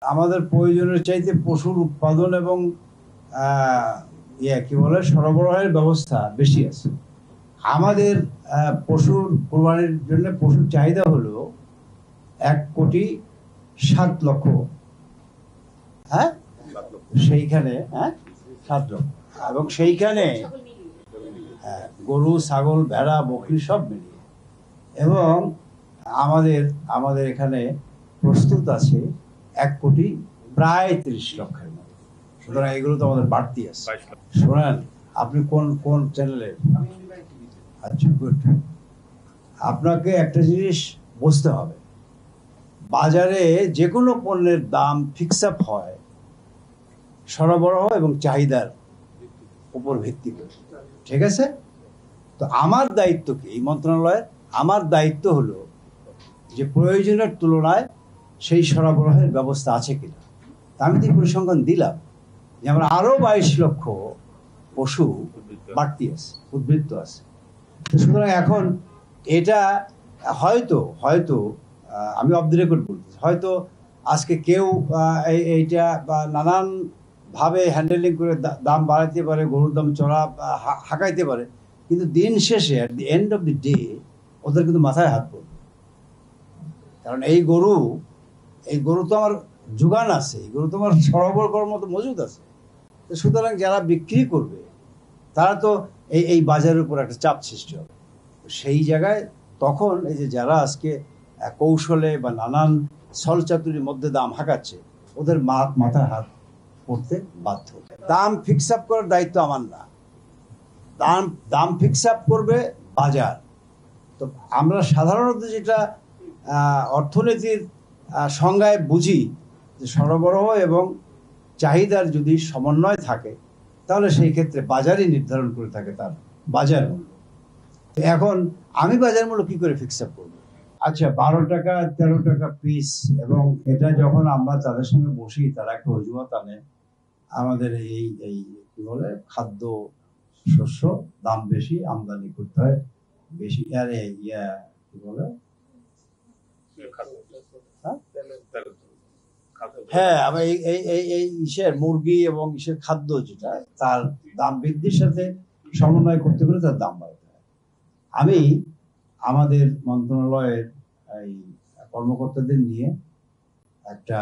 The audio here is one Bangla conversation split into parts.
আমাদের প্রয়োজনের চাইতে পশুর উৎপাদন এবং কি বলে সরবরাহের ব্যবস্থা বেশি আছে। আমাদের পশুর কোরবানির জন্য পশুর চাহিদা হলো 1,07,00,000। হ্যাঁ, সেইখানে 7 লক্ষ, এবং সেইখানে গরু, ছাগল, ভেড়া, বকরি সব মিলিয়ে। এবং আমাদের আমাদের এখানে প্রস্তুত আছে 1,30,00,000 মতো। সুতরাং এগুলো তো আমাদের বাড়তি আছে। শোনেন, আপনি কোন কোন চ্যানেলের? আচ্ছা, গুড। আপনাকে একটা জিনিস বুঝতে হবে, বাজারে যে কোনো পণ্যের দাম ফিক্স আপ হয় সরবরাহ এবং চাহিদার উপর ভিত্তি করে, ঠিক আছে? তো আমার দায়িত্ব কি, এই মন্ত্রণালয়ের আমার দায়িত্ব হলো যে প্রয়োজনের তুলনায় সেই সরবরাহের ব্যবস্থা আছে কিনা। আমি তো পরিসংখ্যান দিলাম যে আমরা আরো 22 লক্ষ পশু বাড়তি আছে, উদ্বৃত্ত আছে। সুতরাং এখন এটা হয়তো হয়তো আমি অফ দ্য রেকর্ড বলতেছি, হয়তো আজকে কেউ এইটা নানান ভাবে হ্যান্ডেলিং করে দাম বাড়াইতে পারে, গরুর দাম চড়া হাঁকাইতে পারে, কিন্তু দিন শেষে at the end of the day ওদের কিন্তু মাথায় হাত পড়বে। কারণ এই গরু তো আমার যোগান আছে, এই গরু তো আমার সরবরাহ করার মতো মজুদ আছে। তো সুতরাং যারা বিক্রি করবে তারা তো এই বাজারের উপর একটা চাপ সৃষ্টি হবে। সেই জায়গায় তখন এই যে যারা আজকে কৌশলে বা নানান ছলচাতুরির মধ্যে দাম হাঁকাচ্ছে, ওদের মাথায় হাত পড়তে বাধ্য। দাম ফিক্স আপ করার দায়িত্ব আমার না, দাম ফিক্স আপ করবে বাজার। তো আমরা সাধারণত যেটা অর্থনীতির সংজ্ঞায় বুঝি যে সরবরাহ এবং চাহিদার যদি সমন্বয় থাকে তাহলে সেই ক্ষেত্রে বাজারই নির্ধারণ করে থাকে তার বাজার মূল্য। এখন আমি বাজার মূল্য কি করে ফিক্স আপ করবো? আচ্ছা, 12 টাকা 13 টাকা পিস, এবং এটা যখন আমরা তাদের সঙ্গে বসি তারা একটা অজুহাত আনে, আমাদের এই কি বলে খাদ্য শস্য দাম বেশি, আমদানি করতে হয় বেশি। আরে কি বলে, হ্যাঁ, আবার এই ইসের মুরগি এবং ইসের খাদ্য যেটা, তার দাম বৃদ্ধির সাথে সমন্বয় করতে গেলে তার দাম বাড়তে হয়। আমি আমাদের মন্ত্রণালয়ের এই কর্মকর্তাদের নিয়ে একটা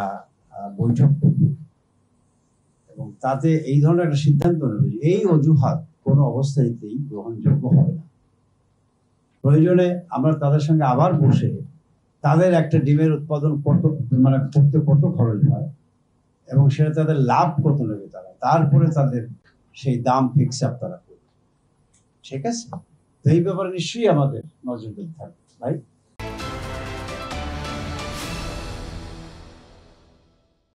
বৈঠক করব, এবং তাতে এই ধরনের একটা সিদ্ধান্ত নেব যে এই অজুহাত কোনো অবস্থাতেই গ্রহণযোগ্য হবে না। প্রয়োজনে আমরা তাদের সঙ্গে আবার বসে তাদের একটা ডিমের উৎপাদন করতে কত খরচ হয় এবং সেটা তাদের লাভ কত নেবে তারা, তারপরে তাদের সেই দাম ফিক্স আপ তারা করবে, ঠিক আছে? তো এই ব্যাপারে নিশ্চয়ই আমাদের নজরদারি থাকবে, ভাই।